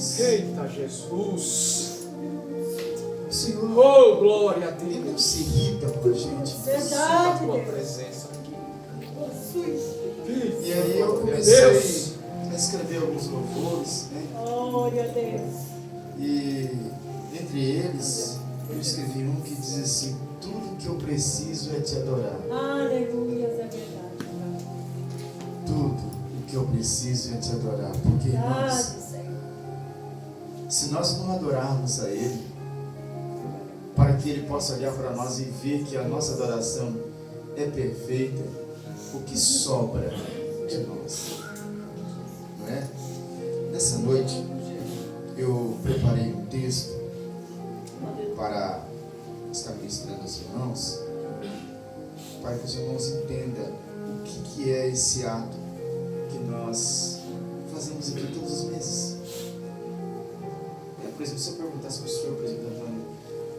Deus. Eita Jesus. Senhor, Oh, glória a Ele não Deus. se irrita com a gente. Sinta a tua Deus. presença aqui. E aí eu Glória a comecei Deus. a escrever alguns louvores, né? Glória a Deus. E entre eles, eu escrevi um que diz assim: tudo que eu preciso é te adorar. Aleluia, é verdade. Tudo o que eu preciso é te adorar. Porque, irmãos, Verdade, Senhor. se nós não adorarmos a Ele, para que Ele possa olhar para nós e ver que a nossa adoração é perfeita, o que sobra de nós? Não é? Nessa noite, eu preparei um texto para estar ministrando aos irmãos, para que os irmãos entendam o que é esse ato que nós fazemos aqui todos os meses. Por exemplo, se eu perguntasse para o senhor, presidente Antônio,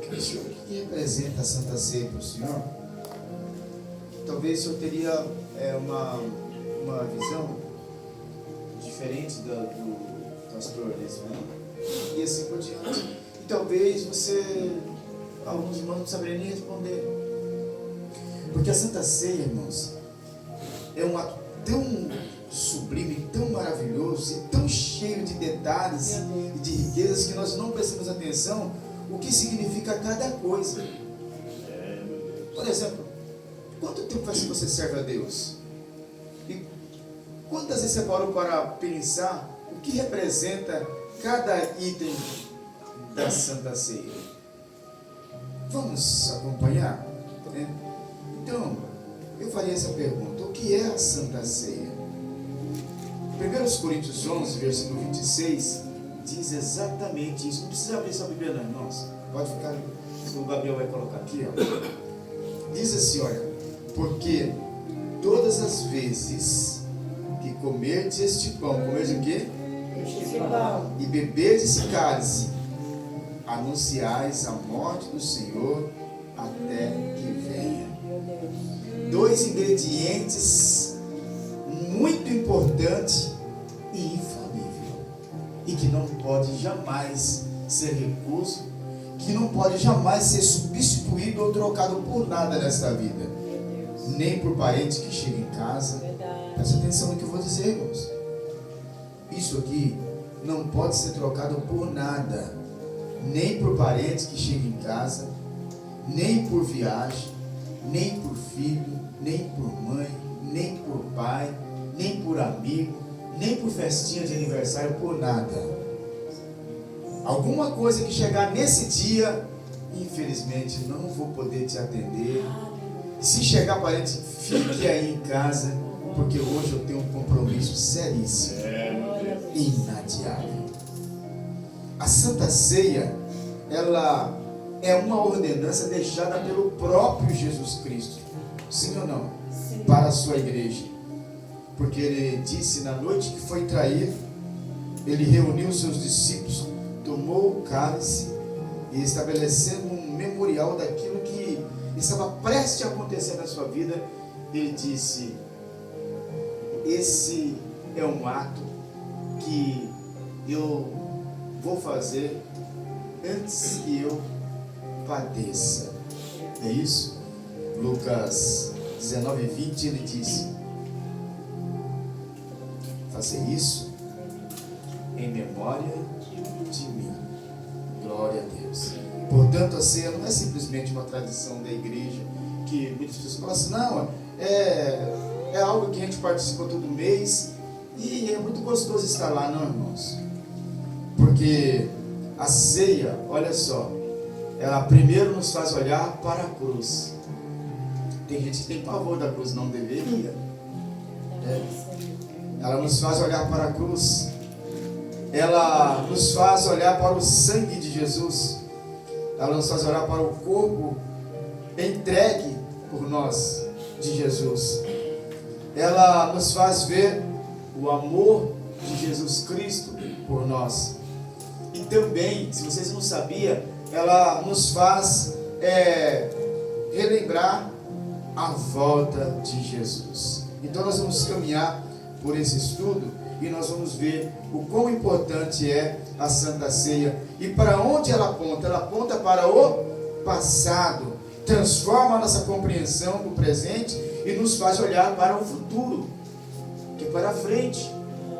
o que representa a Santa Ceia para o senhor? Talvez o senhor teria uma visão diferente do pastor Lismano, e assim por diante. E talvez alguns irmãos não saberiam nem responder. Porque a Santa Ceia, irmãos, é um ato tão sublime, tão maravilhoso e tão cheio de detalhes e de riquezas que nós não prestamos atenção o que significa cada coisa. Por exemplo, quanto tempo faz que você serve a Deus? E quantas vezes você parou para pensar o que representa cada item da Santa Ceia? Vamos acompanhar? Né? Então, eu faria essa pergunta: o que é a Santa Ceia? 1 Coríntios 11, versículo 26, diz exatamente isso. Não precisa abrir sua Bíblia não, irmãos. Pode ficar, o Gabriel vai colocar aqui, ó. Diz assim, olha: porque todas as vezes que comerdes este pão, comerdes o quê? Este pão. E beberdes esse cálice, anunciais a morte do Senhor até que venha. Meu Deus. Dois ingredientes muito importantes e infalível, e que não pode jamais ser recuso, que não pode jamais ser substituído ou trocado por nada nesta vida, Meu Deus. nem por parente que chega em casa. Verdade. Presta atenção no que eu vou dizer, irmãos. Isso aqui não pode ser trocado por nada, nem por parente que chega em casa, nem por viagem, nem por filho, nem por mãe, nem por pai, nem por amigo, nem por festinha de aniversário, por nada. Alguma coisa que chegar nesse dia, infelizmente não vou poder te atender. E se chegar parente, fique aí em casa, porque hoje eu tenho um compromisso seríssimo, inadiável. A Santa Ceia, ela é uma ordenança deixada pelo próprio Jesus Cristo, sim ou não? Sim. Para a sua igreja. Porque ele disse na noite que foi traído, ele reuniu os seus discípulos, tomou o cálice e estabelecendo um memorial daquilo que estava prestes a acontecer na sua vida, ele disse: esse é um ato que eu vou fazer antes que eu padeça. É isso? Lucas 19:20 ele disse: fazer isso em memória de mim. Glória a Deus. Portanto, a ceia não é simplesmente uma tradição da igreja que muitas pessoas falam assim: não, é algo que a gente participa todo mês e é muito gostoso estar lá. Não, irmãos, porque a ceia, olha só, ela primeiro nos faz olhar para a cruz. Tem gente que tem pavor da cruz, não deveria. Ela nos faz olhar para a cruz. Ela nos faz olhar para o sangue de Jesus. Ela nos faz olhar para o corpo entregue por nós de Jesus. Ela nos faz ver o amor de Jesus Cristo por nós. E também, se vocês não sabiam, ela nos faz relembrar a volta de Jesus. Então nós vamos caminhar por esse estudo e nós vamos ver o quão importante é a Santa Ceia. E para onde ela aponta? Ela aponta para o passado, transforma a nossa compreensão do presente e nos faz olhar para o futuro, que é para a frente,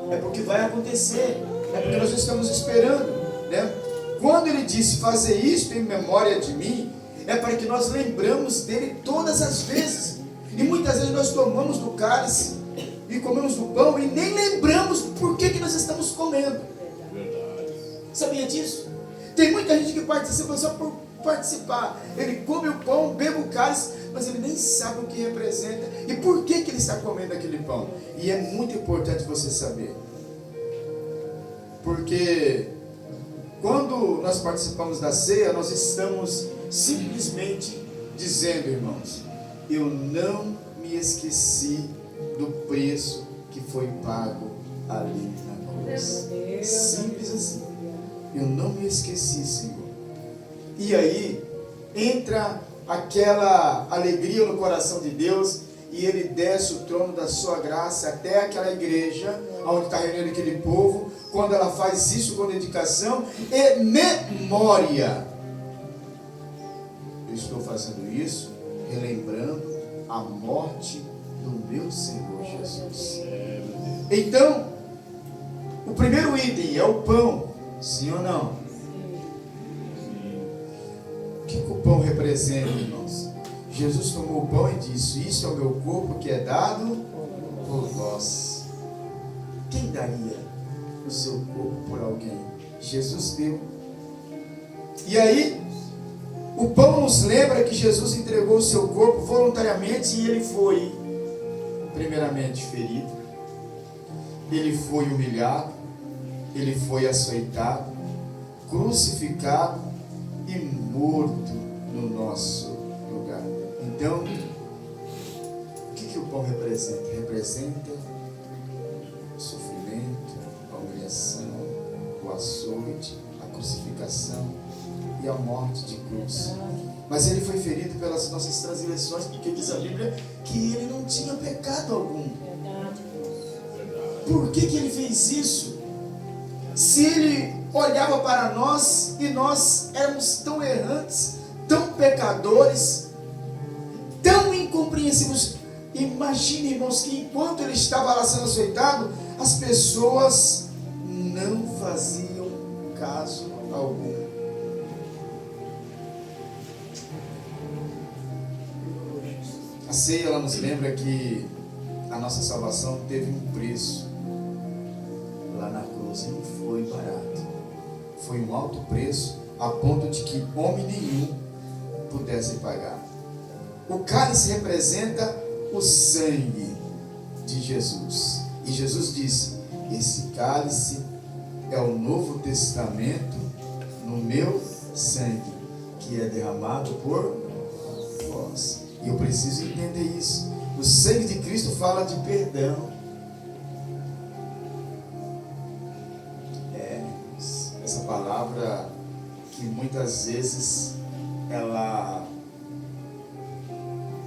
é porque vai acontecer, é porque nós estamos esperando, né? Quando ele disse fazer isto em memória de mim, é para que nós lembramos dele todas as vezes. E muitas vezes nós tomamos do cálice e comemos do pão e nem lembramos por que nós estamos comendo. Verdade. Sabia disso? Tem muita gente que participa só por participar. Ele come o pão, bebe o cálice, mas ele nem sabe o que representa e por que ele está comendo aquele pão. E é muito importante você saber. Porque quando nós participamos da ceia, nós estamos simplesmente dizendo, irmãos, eu não me esqueci do preço que foi pago ali na cruz. Simples assim. Eu não me esqueci, Senhor. E aí entra aquela alegria no coração de Deus e ele desce o trono da sua graça até aquela igreja onde está reunindo aquele povo. Quando ela faz isso com dedicação e memória, eu estou fazendo isso relembrando a morte do meu Senhor Jesus. Então, o primeiro item é o pão, sim ou não? O que o pão representa, irmãos? Jesus tomou o pão e disse: isso é o meu corpo que é dado por vós. Quem daria o seu corpo por alguém? Jesus deu. E aí, o pão nos lembra que Jesus entregou o seu corpo voluntariamente e ele foi, primeiramente, ferido, ele foi humilhado, ele foi açoitado, crucificado e morto no nosso lugar. Então, o que o pão representa? Representa o sofrimento, a humilhação, o açoite, a crucificação e a morte de cruz. Mas ele foi ferido pelas nossas transgressões, porque diz a Bíblia que ele não tinha pecado algum. Por que ele fez isso? Se ele olhava para nós e nós éramos tão errantes, tão pecadores, tão incompreensíveis. Imagine, irmãos, que enquanto ele estava lá sendo açoitado, as pessoas não faziam caso algum. A ceia, ela nos lembra que a nossa salvação teve um preço lá na cruz, e não foi barato. Foi um alto preço, a ponto de que homem nenhum pudesse pagar. O cálice representa o sangue de Jesus. E Jesus disse: esse cálice é o Novo Testamento no meu sangue, que é derramado por vós. E eu preciso entender isso. O sangue de Cristo fala de perdão. Essa palavra que muitas vezes ela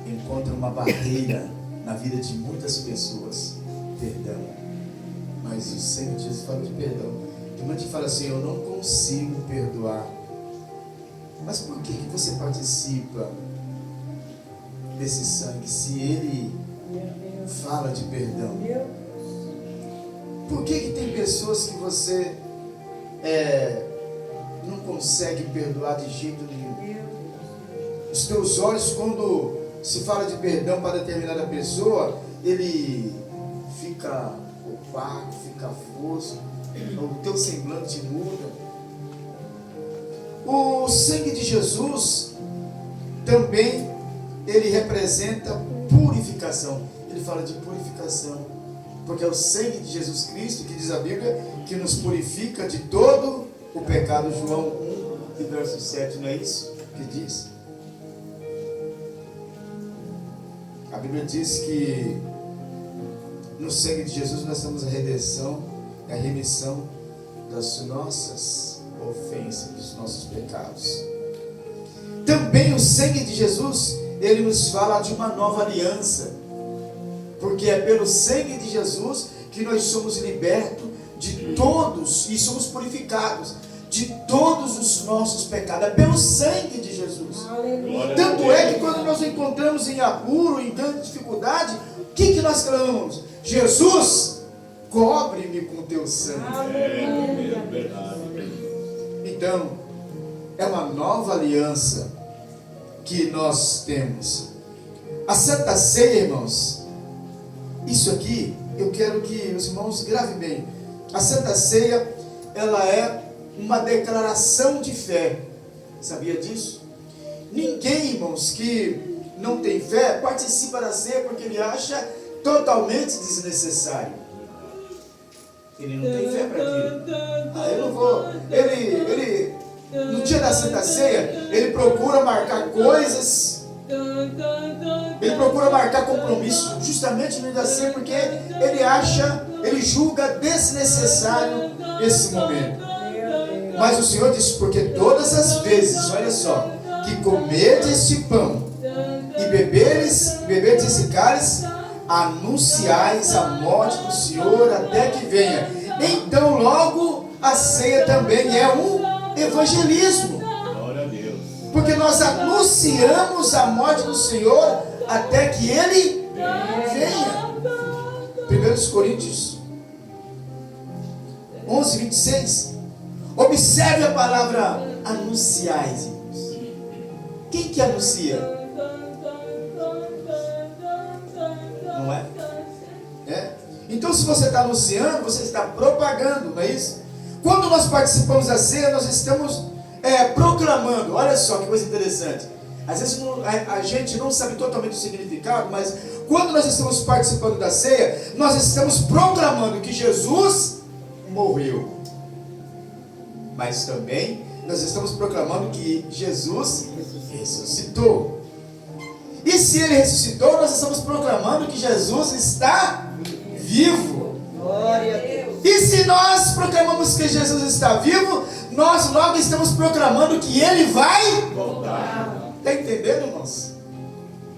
encontra uma barreira na vida de muitas pessoas. Perdão. Mas o sangue de Jesus fala de perdão. Tem muita gente que fala assim: eu não consigo perdoar. Mas por que você participa desse sangue se ele fala de perdão? Por que tem pessoas que você não consegue perdoar de jeito nenhum? Os teus olhos, quando se fala de perdão para determinada pessoa, ele fica opaco, fica fosco, o teu semblante muda. O sangue de Jesus também ele representa purificação. Ele fala de purificação, porque é o sangue de Jesus Cristo, que diz a Bíblia, que nos purifica de todo o pecado. João 1, verso 7, não é isso que diz? A Bíblia diz que no sangue de Jesus nós temos a redenção, a remissão das nossas ofensas, dos nossos pecados. Também o sangue de Jesus, ele nos fala de uma nova aliança, porque é pelo sangue de Jesus que nós somos libertos de todos, e somos purificados de todos os nossos pecados, é pelo sangue de Jesus. Aleluia. Tanto é que quando nós encontramos em apuro, em grande dificuldade, o que nós clamamos? Jesus, cobre-me com teu sangue. Aleluia. Verdade. Então, é uma nova aliança que nós temos. A Santa Ceia, irmãos, isso aqui, eu quero que os irmãos gravem bem. A Santa Ceia, ela é uma declaração de fé. Sabia disso? Ninguém, irmãos, que não tem fé, participa da ceia porque ele acha totalmente desnecessário. Ele não tem fé para aquilo. Eu não vou. Ele, no dia da Santa Ceia, ele procura marcar coisas. Ele procura marcar compromisso justamente no dia da ceia porque ele julga desnecessário esse momento. Mas o Senhor disse, porque todas as vezes, olha só, que comerdes este pão e beberdes esse cálice, anunciais a morte do Senhor até que venha. Então logo a ceia também é um evangelismo. Glória a Deus. Porque nós anunciamos a morte do Senhor até que Ele venha. 1 Coríntios 11, 26. Observe a palavra anunciais, irmãos. Quem que anuncia? Não é? Então se você está anunciando, você está propagando, não é isso? Quando nós participamos da ceia, nós estamos proclamando. Olha só que coisa interessante. Às vezes a gente não sabe totalmente o significado, mas quando nós estamos participando da ceia, nós estamos proclamando que Jesus morreu. Mas também nós estamos proclamando que Jesus ressuscitou. E se Ele ressuscitou, nós estamos proclamando que Jesus está vivo. Glória a Deus. E se nós proclamamos que Jesus está vivo, nós logo estamos proclamando que Ele vai Voltar. Está entendendo, irmãos?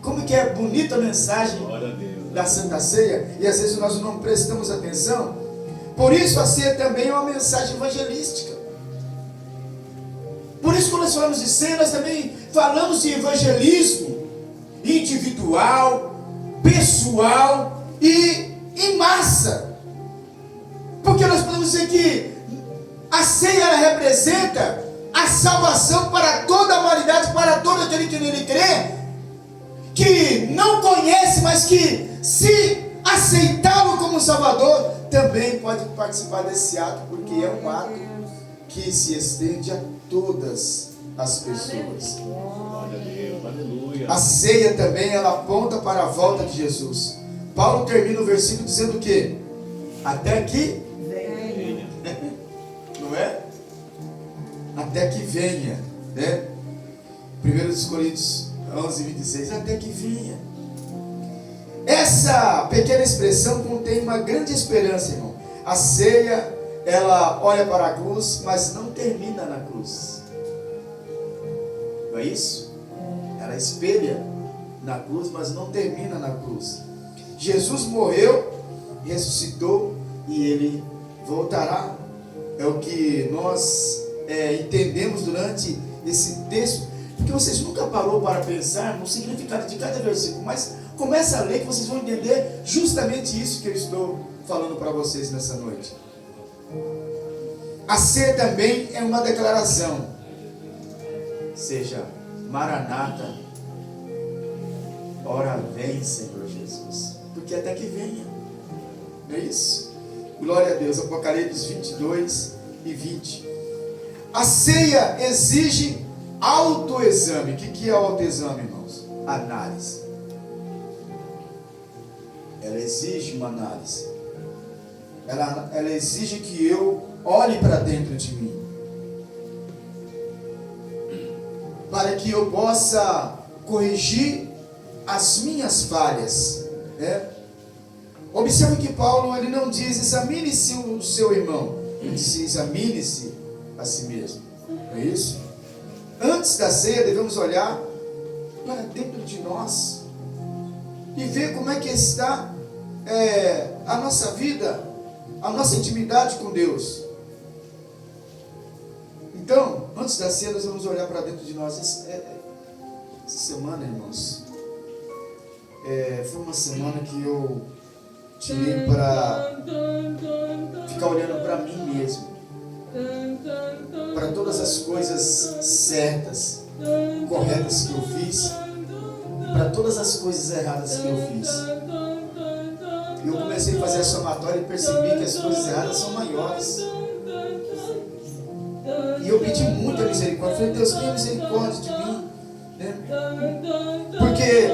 Como que é bonita a mensagem Glória a Deus. da Santa Ceia, e às vezes nós não prestamos atenção. Por isso a ceia também é uma mensagem evangelística. Por isso quando nós falamos de ceia, nós também falamos de evangelismo individual, pessoal e em massa. Porque nós podemos dizer que a ceia ela representa a salvação para toda a humanidade, para todo aquele que nele crê, que não conhece, mas que se aceitá-lo como Salvador, também pode participar desse ato, porque é um ato que se estende a todas as pessoas. Glória a Deus. Aleluia. A ceia também, ela aponta para a volta de Jesus. Paulo termina o versículo dizendo o quê? Até que, não é? Até que venha, né? 1 Coríntios 11, 26, até que venha. Essa pequena expressão contém uma grande esperança, irmão. A ceia, ela olha para a cruz, mas não termina na cruz. Não é isso? Ela espelha na cruz, mas não termina na cruz. Jesus morreu, ressuscitou e Ele voltará. É o que nós entendemos durante esse texto. Porque vocês nunca parou para pensar no significado de cada versículo, mas começa a ler que vocês vão entender justamente isso que eu estou falando para vocês nessa noite. A ceia também é uma declaração. Seja, Maranata, ora vem, Senhor Jesus. Porque até que venha. Não é isso? Glória a Deus. Apocalipse 22 e 20. A ceia exige autoexame. O que é autoexame, irmãos? Análise. Ela exige uma análise. Ela exige que eu olhe para dentro de mim, para que eu possa corrigir as minhas falhas, né? Observe que Paulo ele não diz examine-se o seu irmão, ele diz examine-se a si mesmo, não é isso? Antes da ceia devemos olhar para dentro de nós e ver como é que está a nossa vida a nossa intimidade com Deus. Então, antes da ceia, nós vamos olhar para dentro de nós. Essa semana, irmãos, foi uma semana que eu tirei para ficar olhando para mim mesmo, para todas as coisas certas, corretas que eu fiz, para todas as coisas erradas que eu fiz. E eu comecei a fazer a somatória e percebi que as coisas erradas são maiores. E eu pedi muita misericórdia. Falei, Deus, tenha misericórdia de mim, né? Porque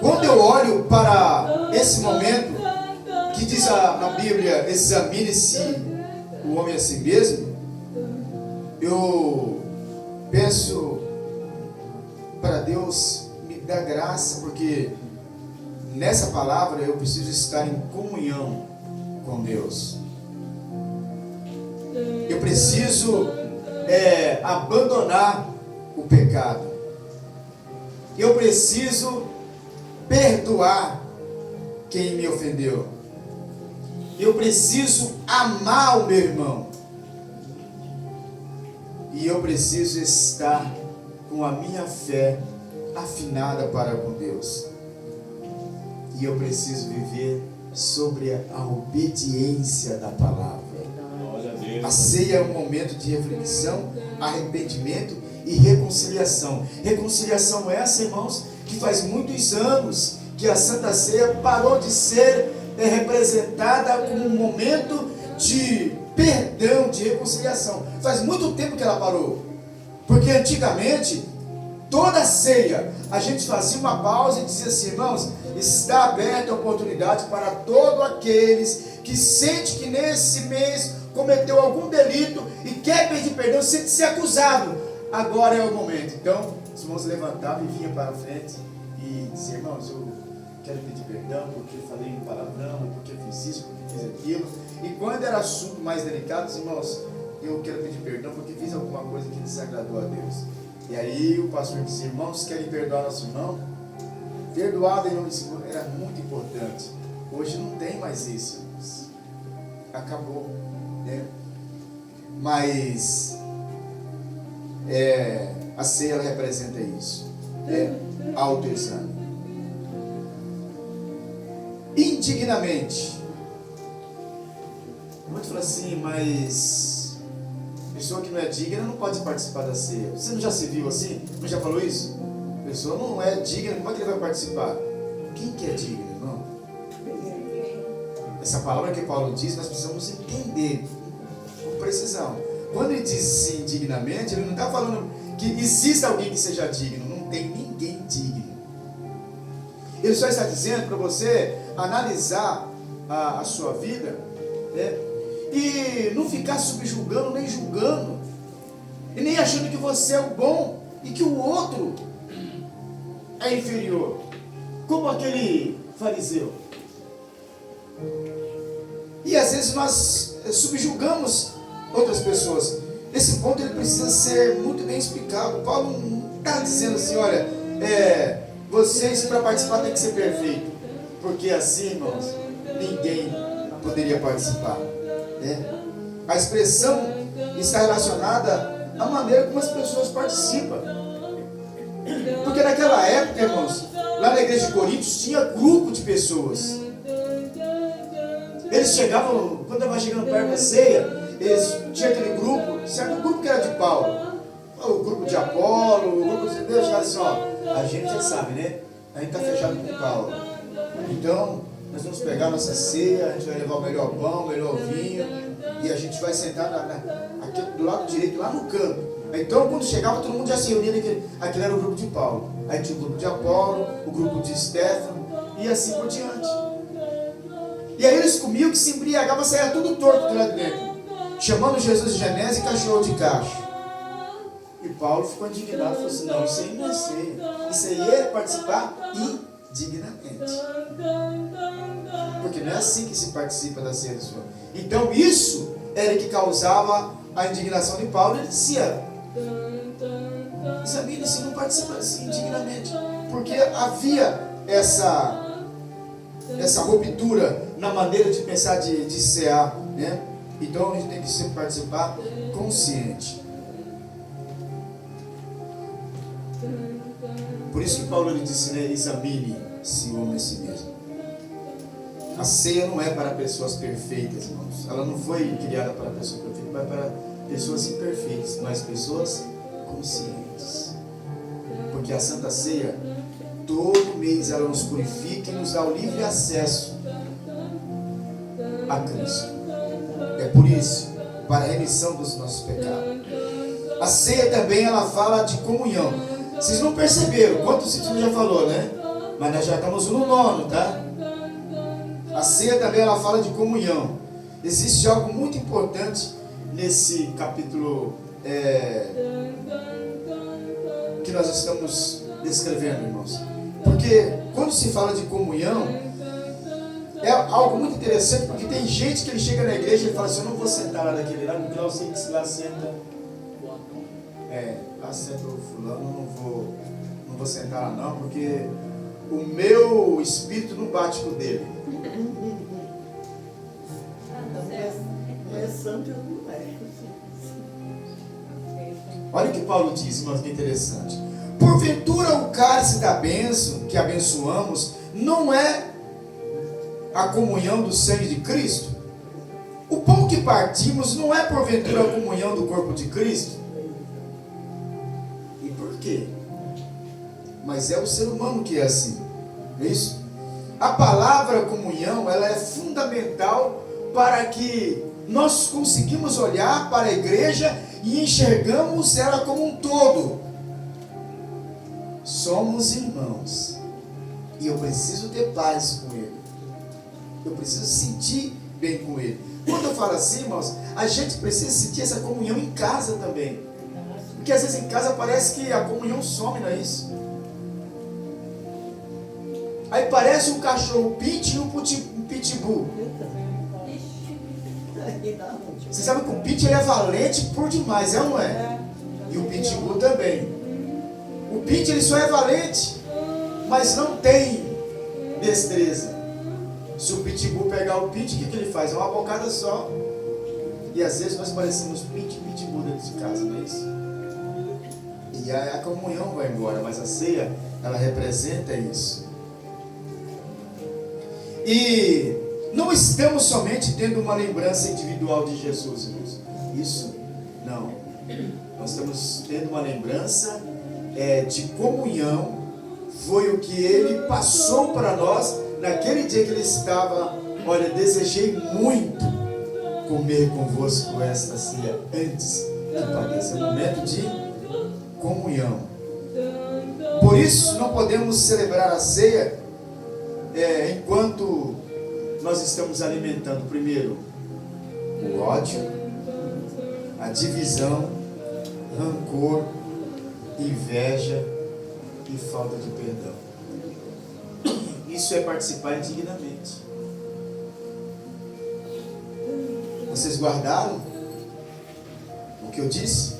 quando eu olho para esse momento que diz na Bíblia, examine-se o homem a si mesmo, eu peço para Deus me dar graça, porque nessa palavra eu preciso estar em comunhão com Deus. Eu preciso abandonar o pecado. Eu preciso perdoar quem me ofendeu. Eu preciso amar o meu irmão. E eu preciso estar com a minha fé afinada para com Deus. E eu preciso viver sobre a obediência da palavra. A ceia é um momento de reflexão, arrependimento e reconciliação. Reconciliação essa, irmãos, que faz muitos anos que a Santa Ceia parou de ser representada como um momento de perdão, de reconciliação. Faz muito tempo que ela parou. Porque antigamente, toda ceia, a gente fazia uma pausa e dizia assim, irmãos, está aberta a oportunidade para todos aqueles que sentem que nesse mês cometeu algum delito e quer pedir perdão, sente ser acusado. Agora é o momento. Então, os irmãos levantavam e vinham para a frente e diziam, irmãos, eu quero pedir perdão porque falei um palavrão, porque fiz isso, porque fiz aquilo. E quando era assunto mais delicado, irmãos, eu quero pedir perdão porque fiz alguma coisa que desagradou a Deus. E aí o pastor disse, irmãos, querem perdoar nosso irmão? Perdoado em nome do Senhor era muito importante. Hoje não tem mais isso, irmãos. Acabou, né? Mas a ceia ela representa isso. Autoexame. Indignamente. Muitos falam assim, mas pessoa que não é digna não pode participar da ceia. Você não já se viu assim? Não já falou isso? A pessoa não é digna, como é que ele vai participar? Quem que é digno, irmão? Essa palavra que Paulo diz, nós precisamos entender com precisão. Quando ele diz assim, dignamente, ele não está falando que exista alguém que seja digno. Não tem ninguém digno. Ele só está dizendo para você analisar a sua vida, né? E não ficar subjulgando, nem julgando, e nem achando que você é o bom e que o outro é inferior, como aquele fariseu. E às vezes nós subjulgamos outras pessoas. Esse ponto ele precisa ser muito bem explicado. Paulo não está dizendo assim, olha, vocês para participar tem que ser perfeito, porque assim, irmãos, ninguém poderia participar, né? A expressão está relacionada à maneira como as pessoas participam. Porque naquela época, irmãos, lá na igreja de Coríntios tinha grupo de pessoas. Eles chegavam, quando estava chegando perto da ceia, eles tinham aquele grupo, certo grupo que era de Paulo, o grupo de Apolo, o grupo de Deus, assim, ó, a gente já sabe, né? A gente está fechado com Paulo. Então, nós vamos pegar nossa ceia, a gente vai levar o melhor pão, o melhor vinho, e a gente vai sentar aqui do lado direito, lá no canto. Então, quando chegava, todo mundo já se reunia, aquele era o grupo de Paulo. Aí tinha o grupo de Apolo, o grupo de Estéfano, e assim por diante. E aí eles comiam, que se embriagavam, saia tudo torto do lado de dentro, chamando Jesus de Genésio e cachorro de cacho. E Paulo ficou indignado e falou assim, não, isso aí não é ceia, isso aí é participar indignamente. Porque não é assim que se participa da ceia do Senhor. Então isso era que causava a indignação de Paulo. Ele dizia, examine-se, não participa assim indignamente. Porque havia essa essa ruptura na maneira de pensar, de cear, né? Então a gente tem que sempre participar consciente. Por isso que Paulo ele disse, né? Examine-se o homem a si mesmo. A ceia não é para pessoas perfeitas, irmãos. Ela não foi criada para pessoas perfeitas, mas para pessoas imperfeitas, mas pessoas conscientes. Porque a Santa Ceia, todo mês ela nos purifica e nos dá o livre acesso a Cristo. É por isso, para a remissão dos nossos pecados. A ceia também ela fala de comunhão. Vocês não perceberam quantos títulos já falou, né? Mas nós já estamos no 9º, tá? A ceia também ela fala de comunhão. Existe algo muito importante nesse capítulo que nós estamos descrevendo, irmãos. Porque quando se fala de comunhão, é algo muito interessante, porque tem gente que ele chega na igreja e fala assim: eu não vou sentar lá naquele lado, porque eu sei que lá senta. Lá senta o fulano, não vou sentar lá não, porque o meu espírito não bate com o dele. É santo, não é. Olha o que Paulo diz, irmãos, que interessante. Porventura o cálice da bênção que abençoamos não é a comunhão do sangue de Cristo? O pão que partimos não é porventura a comunhão do corpo de Cristo? E por quê? Mas é o ser humano que é assim, não é isso? A palavra comunhão, ela é fundamental para que nós conseguimos olhar para a igreja e enxergamos ela como um todo. Somos irmãos e eu preciso ter paz com ele, eu preciso sentir bem com ele. Quando eu falo assim, irmãos, a gente precisa sentir essa comunhão em casa também, porque às vezes em casa parece que a comunhão some, não é isso? Aí parece um cachorro pinche e um pitbull. Você sabe que o pitch ele é valente por demais, é ou não é? E o pitbull também. O pitch ele só é valente, mas não tem destreza. Se o pitbull pegar o pitch, o que ele faz? É uma bocada só. E às vezes nós parecemos pitbull dentro de casa, não é isso? E a comunhão vai embora, mas a ceia, ela representa isso. E não estamos somente tendo uma lembrança individual de Jesus, irmãos. Isso não. Nós estamos tendo uma lembrança de comunhão. Foi o que ele passou para nós naquele dia que ele estava. Olha, desejei muito comer convosco esta ceia antes que padeça. É um momento de comunhão. Por isso não podemos celebrar a ceia enquanto nós estamos alimentando primeiro o ódio, a divisão, rancor, inveja e falta de perdão. Isso é participar indignamente. Vocês guardaram o que eu disse?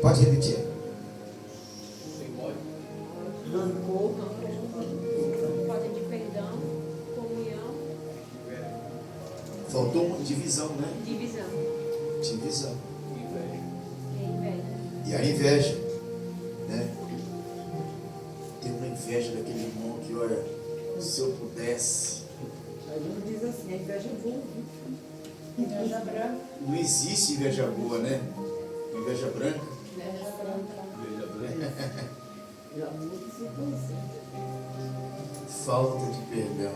Pode repetir? Rancor, falta de perdão, comunhão, Faltou uma divisão, né? divisão Divisão. e inveja. E a inveja, né? Tem uma inveja daquele irmão que, olha, se eu pudesse. a gente diz assim, a inveja é boa. Inveja branca. Não existe inveja boa, né? Inveja branca. Inveja branca. Já muda a situação. Falta de perdão.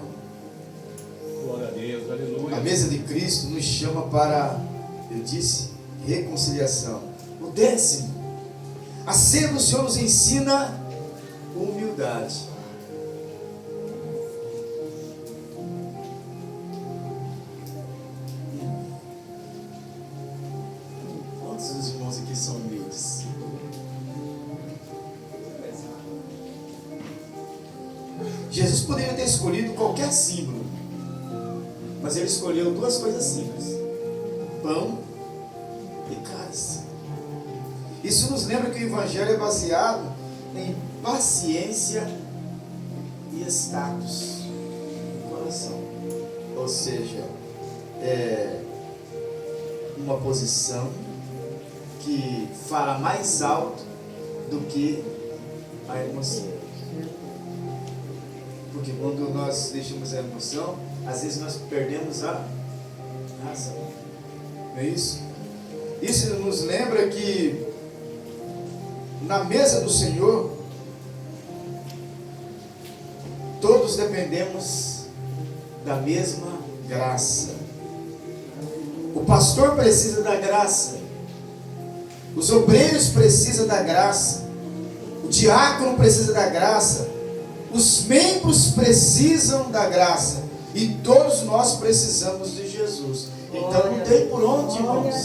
Glória a Deus, aleluia. A mesa de Cristo nos chama para, eu disse, reconciliação. O 10º, a ceia do Senhor nos ensina humildade. Quantos dos irmãos aqui são humildes? Jesus poderia ter escolhido qualquer símbolo, mas ele escolheu duas coisas simples: pão e cálice. Isso nos lembra que o Evangelho é baseado em paciência e status. situação. Ou seja, é uma posição que fala mais alto do que a emoção. Porque quando nós deixamos a emoção, às vezes nós perdemos a razão. Não é isso? Isso nos lembra que na mesa do Senhor, todos dependemos da mesma graça. O pastor precisa da graça. Os obreiros precisam da graça. O diácono precisa da graça. Os membros precisam da graça. E todos nós precisamos de Jesus. Então não tem por onde, irmãos.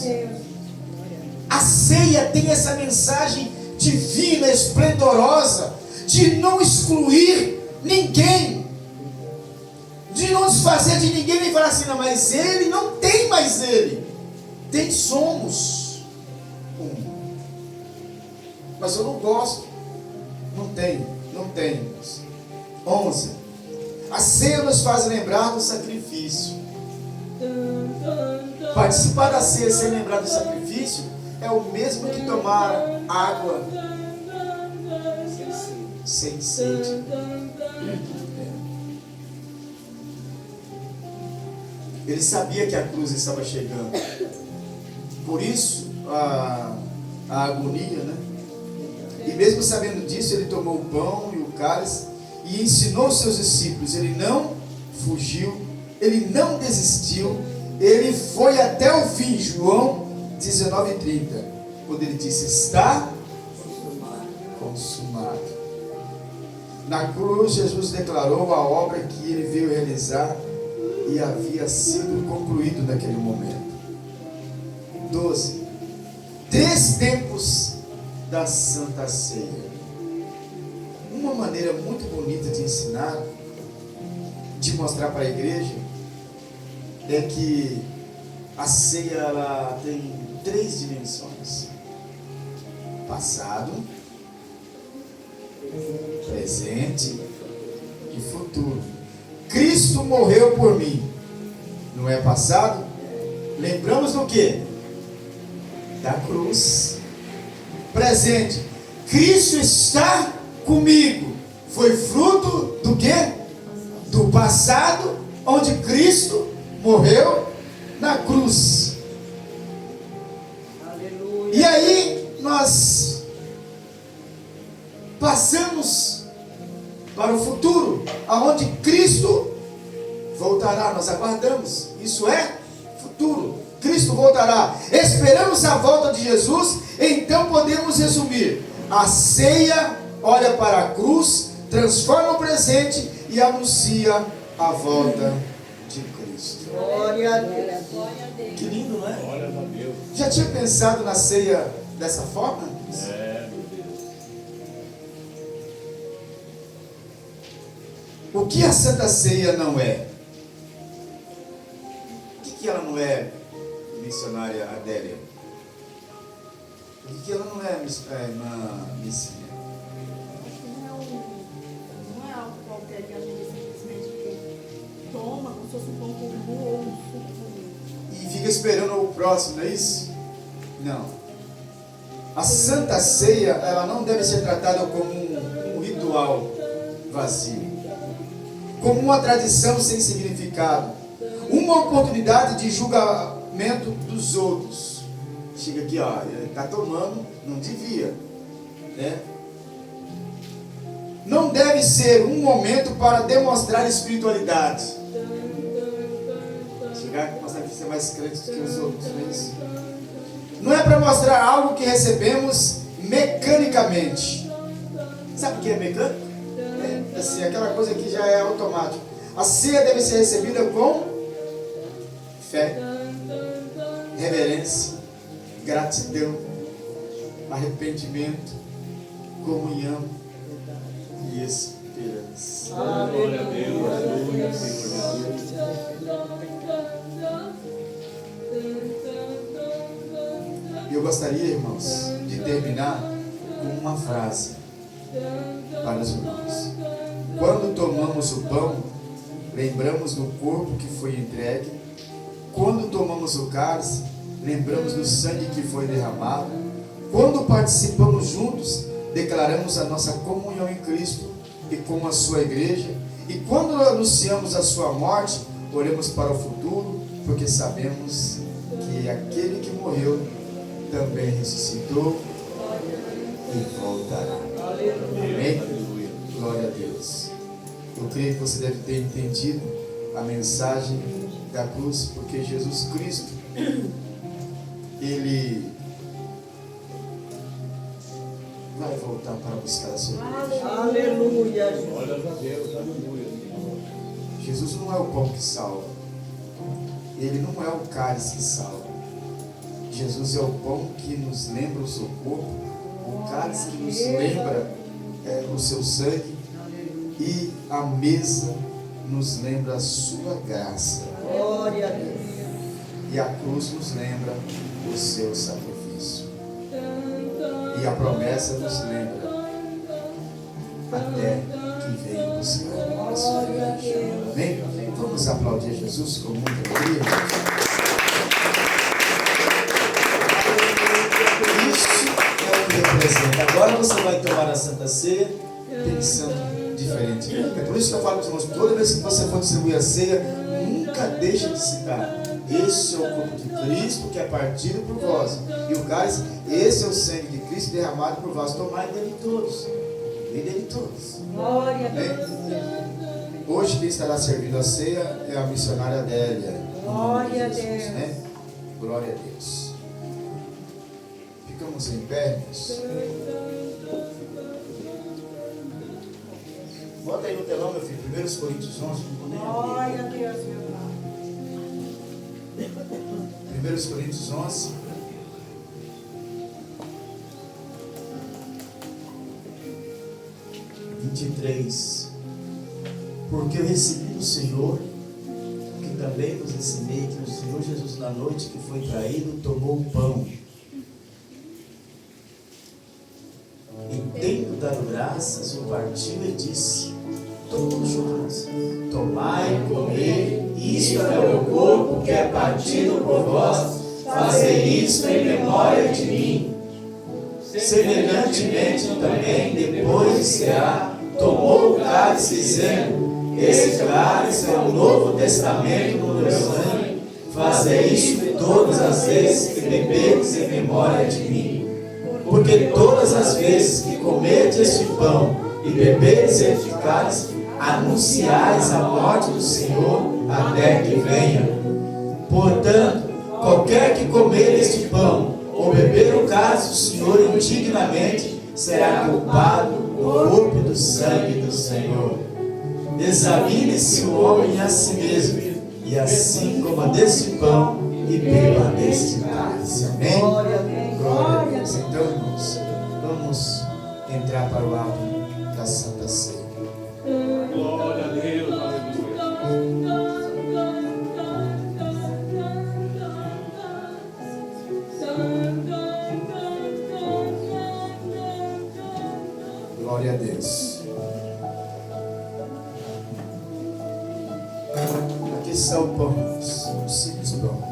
A ceia tem essa mensagem divina, esplendorosa, de não excluir ninguém, de não desfazer de ninguém, nem falar assim, não, mas ele não tem mais ele. Tem, somos um. Mas eu não gosto. Não tem. 11. A ceia nos faz lembrar do sacrifício. Participar da ceia sem lembrar do sacrifício é o mesmo que tomar água sem sede. Ele sabia que a cruz estava chegando. Por isso a agonia, né? E mesmo sabendo disso, ele tomou o pão e o cálice e ensinou os seus discípulos. Ele não fugiu, ele não desistiu, ele foi até o fim. João 19:30, quando ele disse: está consumado. Na cruz, Jesus declarou a obra que ele veio realizar e havia sido concluído naquele momento. 12. 3 tempos da Santa Ceia. Uma maneira muito bonita de ensinar, de mostrar para a igreja, é que a ceia ela tem 3 dimensões: passado, presente e futuro. Cristo morreu por mim. Não é passado? Lembramos do quê? Da cruz. Presente. Cristo está comigo. Foi fruto do quê? Do passado, onde Cristo morreu na cruz. Aleluia. E aí nós passamos para o futuro, aonde Cristo voltará. Nós aguardamos. Isso é futuro. Cristo voltará. Esperamos a volta de Jesus. Então podemos resumir: a ceia olha para a cruz, transforma o presente e anuncia a volta de Cristo. Glória a Deus. Glória a Deus. Que lindo, não é? Glória a Deus. Já tinha pensado na ceia dessa forma? É, meu Deus. O que a Santa Ceia não é? O que ela não é, missionária Adélia? O que ela não é, irmã Missinha? Acho que não é algo qualquer que a gente simplesmente toma como se fosse um pão comum ou um suco comum. E fica esperando o próximo, não é isso? Não. A Santa Ceia, ela não deve ser tratada como um ritual vazio, como uma tradição sem significado, uma oportunidade de julgamento dos outros. Chega aqui, ó, ele está tomando, não devia, né? Não deve ser um momento para demonstrar espiritualidade. Chegar e mostrar que você é mais crente do que os outros, não é isso? Não é para mostrar algo que recebemos mecanicamente. Sabe o que é mecânico? É assim, aquela coisa que já é automática. A ceia deve ser recebida com fé, reverência, gratidão, arrependimento, comunhão e esperança. Glória a Deus. Aleluia, Senhor Jesus. E eu gostaria, irmãos, de terminar com uma frase para os irmãos. Quando tomamos o pão, lembramos do corpo que foi entregue. Quando tomamos o cálice, lembramos do sangue que foi derramado. Quando participamos juntos, declaramos a nossa comunhão em Cristo e com a sua igreja. E quando anunciamos a sua morte, olhamos para o futuro, porque sabemos que aquele que morreu também ressuscitou e voltará. Amém? Glória a Deus. Eu creio que você deve ter entendido a mensagem da cruz, porque Jesus Cristo, Ele vai voltar para buscar a sua igreja. Aleluia. Glória a Deus, aleluia. Jesus não é o pão que salva. Ele não é o cálice que salva. Jesus é o pão que nos lembra o seu corpo, o cálice que nos lembra o seu sangue, e a mesa nos lembra a sua graça. Glória a Deus. E a cruz nos lembra o seu sacrifício. E a promessa nos lembra até que venha buscar a sua igreja. Amém? Vamos aplaudir Jesus com muita alegria. Isso é o que representa. Agora você vai tomar a Santa Ceia pensando diferente. É por isso que eu falo para os irmãos, toda vez que você for distribuir a ceia, nunca deixe de citar: esse é o corpo de Cristo que é partido por vós. E o cálice, esse é o sangue de Cristo derramado por vós. Tomai dele todos. E dele todos. Glória a Amém? Deus. Hoje quem estará servindo a ceia é a missionária Adélia. Glória a Jesus, Deus. né? Glória a Deus. Ficamos em pé, irmãos. Bota aí no telão, meu filho. 1 Coríntios 11. Não vou nem abrir. Glória a Deus, meu Pai. 1 Coríntios 11. Porque eu recebi do Senhor, que também vos ensinei, que o Senhor Jesus, na noite que foi traído, tomou o pão. E tendo dado graças, o partiu e disse: todos juntos, tomai e comei, isto é o meu corpo que é partido por vós, fazei isto em memória de mim. Semelhantemente também, depois de cear, tomou o cálice, dizendo: esse cálice é o Novo Testamento no meu sangue, fazei isto todas as vezes que bebedes em memória de mim. Porque todas as vezes que comerdes este pão e bebedes este cálice, anunciais a morte do Senhor até que venha. Portanto, qualquer que comer este pão ou beber o cálice do Senhor indignamente, será culpado do corpo e do sangue do Senhor. Examine-se o homem a si mesmo, e assim coma deste pão e beba deste cálice. Amém? Glória a Deus. Glória a Deus. Então, irmãos, vamos entrar para o ato da Santa Ceia. Glória a Deus, aleluia. Glória a Deus. Aqui está o pão, um simples pão.